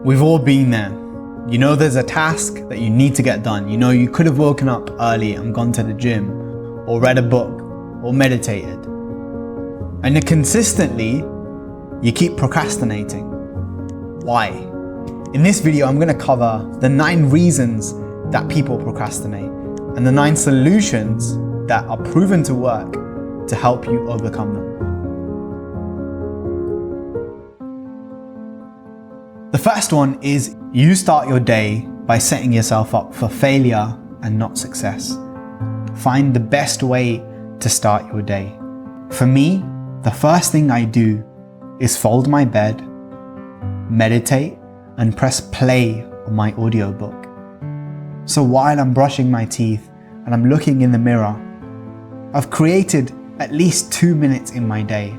We've all been there. You know there's a task that you need to get done. You know you could have woken up early and gone to the gym, or read a book, or meditated. And then consistently, you keep procrastinating. Why? In this video, I'm going to cover the 9 reasons that people procrastinate and the 9 solutions that are proven to work to help you overcome them. The first one is you start your day by setting yourself up for failure and not success. Find the best way to start your day. For me, the first thing I do is fold my bed, meditate, and press play on my audiobook. So while I'm brushing my teeth and I'm looking in the mirror, I've created at least 2 minutes in my day,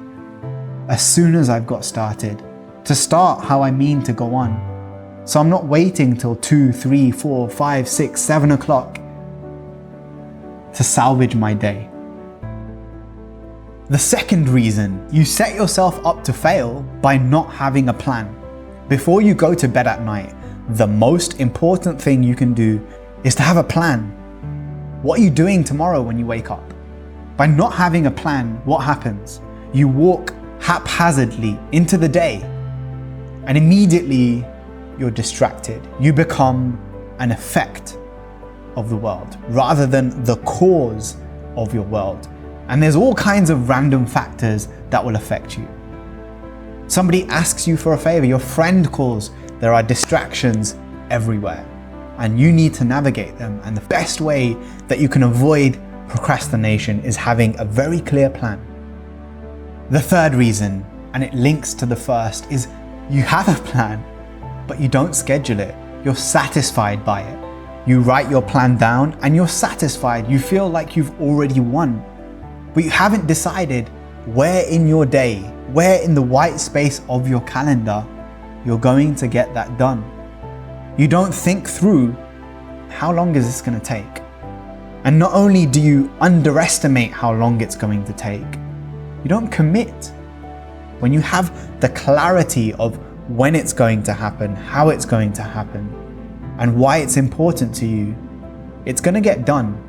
as soon as I've got started, to start how I mean to go on. So I'm not waiting till 2, 3, 4, 5, 6, 7 o'clock to salvage my day. The second reason, you set yourself up to fail by not having a plan. Before you go to bed at night, the most important thing you can do is to have a plan. What are you doing tomorrow when you wake up? By not having a plan, what happens? You walk haphazardly into the day, and immediately you're distracted. You become an effect of the world rather than the cause of your world. And there's all kinds of random factors that will affect you. Somebody asks you for a favor, your friend calls, there are distractions everywhere, and you need to navigate them. And the best way that you can avoid procrastination is having a very clear plan. The third reason, and it links to the first, is you have a plan, but you don't schedule it. You're satisfied by it. You write your plan down and you're satisfied. You feel like you've already won, but you haven't decided where in your day, where in the white space of your calendar you're going to get that done. You don't think through, how long is this going to take? And not only do you underestimate how long it's going to take, you don't commit. When you have the clarity of when it's going to happen, how it's going to happen, and why it's important to you, it's going to get done.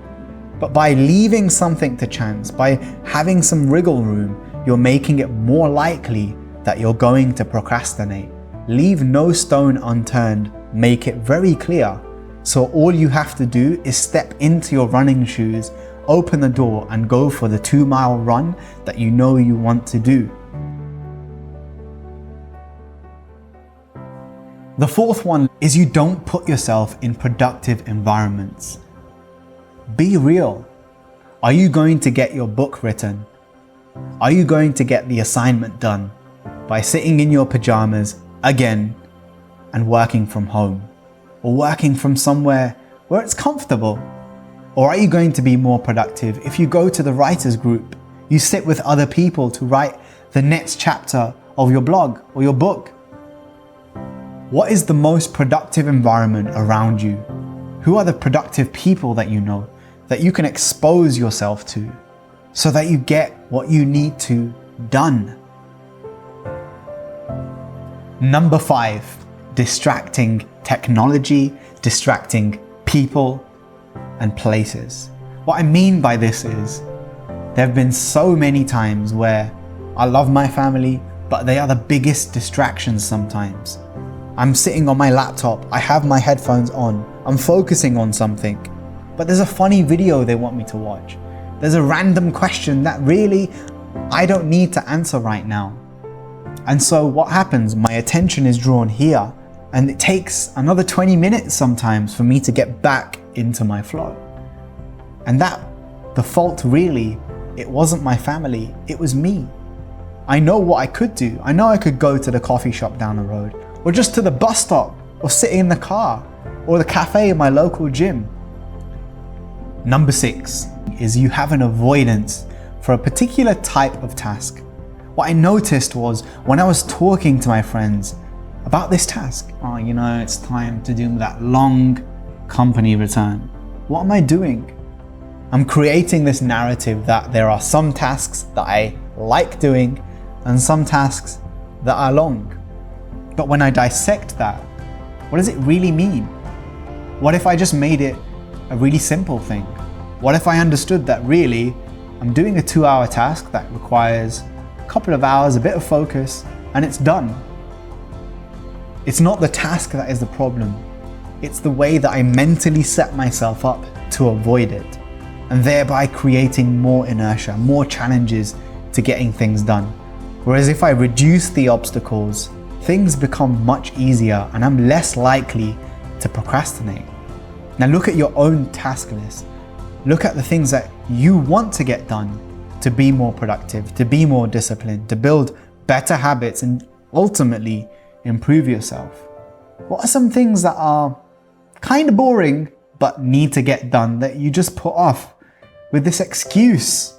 But by leaving something to chance, by having some wriggle room, you're making it more likely that you're going to procrastinate. Leave no stone unturned, make it very clear. So all you have to do is step into your running shoes, open the door, and go for the 2-mile run that you know you want to do. The fourth one is you don't put yourself in productive environments. Be real. Are you going to get your book written? Are you going to get the assignment done by sitting in your pajamas again and working from home, or working from somewhere where it's comfortable? Or are you going to be more productive if you go to the writers group, you sit with other people to write the next chapter of your blog or your book? What is the most productive environment around you? Who are the productive people that you know, that you can expose yourself to, so that you get what you need to done? Number 5, distracting technology, distracting people and places. What I mean by this is, there have been so many times where I love my family, but they are the biggest distractions sometimes. I'm sitting on my laptop, I have my headphones on, I'm focusing on something, but there's a funny video they want me to watch. There's a random question that really I don't need to answer right now. And so what happens? My attention is drawn here, and it takes another 20 minutes sometimes for me to get back into my flow. And the fault really, it wasn't my family, it was me. I know what I could do. I know I could go to the coffee shop down the road, or just to the bus stop, or sit in the car, or the cafe in my local gym. Number 6 is you have an avoidance for a particular type of task. What I noticed was when I was talking to my friends about this task, it's time to do that long company return. What am I doing? I'm creating this narrative that there are some tasks that I like doing and some tasks that are long. But when I dissect that, What does it really mean? What if I just made it a really simple thing? What if I understood that really I'm doing a 2-hour task that requires a couple of hours, a bit of focus, and it's done? It's not the task that is the problem. It's the way that I mentally set myself up to avoid it, and thereby creating more inertia, more challenges to getting things done. Whereas if I reduce the obstacles, things become much easier and I'm less likely to procrastinate. Now look at your own task list. Look at the things that you want to get done to be more productive, to be more disciplined, to build better habits and ultimately improve yourself. What are some things that are kind of boring but need to get done that you just put off with this excuse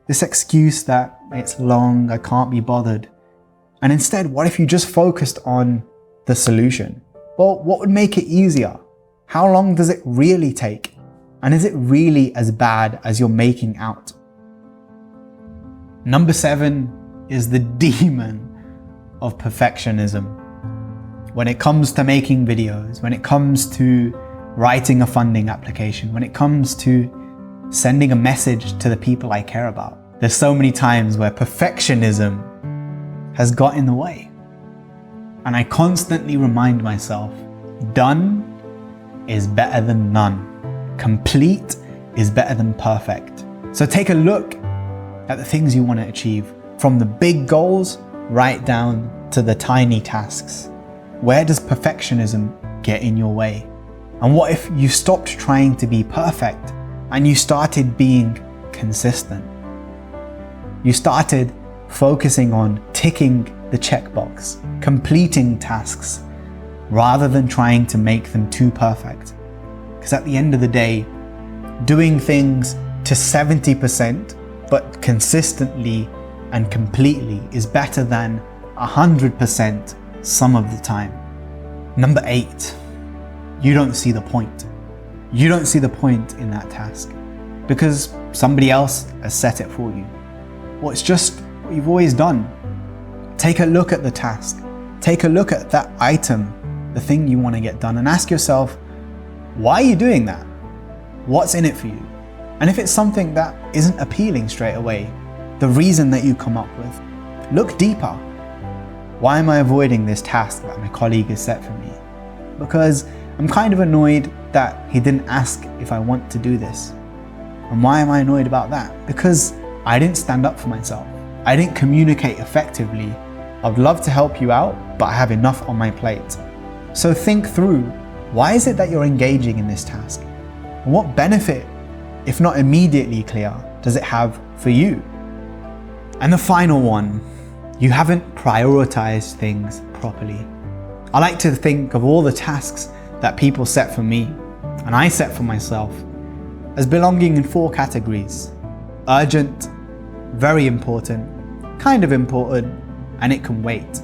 that it's long, I can't be bothered? And instead, what if you just focused on the solution? Well, what would make it easier? How long does it really take? And is it really as bad as you're making out? Number 7 is the demon of perfectionism. When it comes to making videos, when it comes to writing a funding application, when it comes to sending a message to the people I care about, there's so many times where perfectionism has got in the way. And I constantly remind myself, done is better than none. Complete is better than perfect. So take a look at the things you want to achieve, from the big goals right down to the tiny tasks. Where does perfectionism get in your way? And what if you stopped trying to be perfect and you started being consistent? You started focusing on ticking the checkbox, completing tasks, rather than trying to make them too perfect. Because at the end of the day, doing things to 70% but consistently and completely is better than 100% some of the time. Number 8, you don't see the point. You don't see the point in that task because somebody else has set it for you. Well, it's just what you've always done. Take a look at the task. Take a look at that item, the thing you want to get done, and ask yourself, why are you doing that? What's in it for you? And if it's something that isn't appealing straight away, the reason that you come up with, look deeper. Why am I avoiding this task that my colleague has set for me? Because I'm kind of annoyed that he didn't ask if I want to do this. And why am I annoyed about that? Because I didn't stand up for myself. I didn't communicate effectively. I'd love to help you out, but I have enough on my plate. So think through, why is it that you're engaging in this task? And what benefit, if not immediately clear, does it have for you? And the final one, you haven't prioritized things properly. I like to think of all the tasks that people set for me, and I set for myself, as belonging in 4 categories: urgent, very important, kind of important, and it can wait.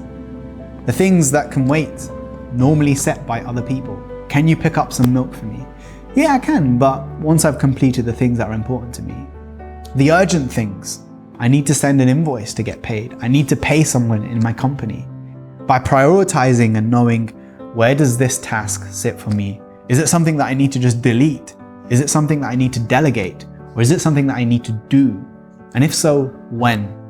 The things that can wait, normally set by other people. Can you pick up some milk for me? Yeah, I can, but once I've completed the things that are important to me. The urgent things, I need to send an invoice to get paid. I need to pay someone in my company. By prioritizing and knowing, where does this task sit for me? Is it something that I need to just delete? Is it something that I need to delegate? Or is it something that I need to do? And if so, when?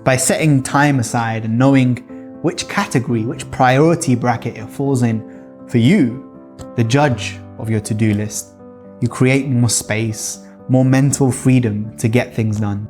By setting time aside and knowing which category, which priority bracket it falls in for you, the judge of your to-do list, you create more space, more mental freedom to get things done.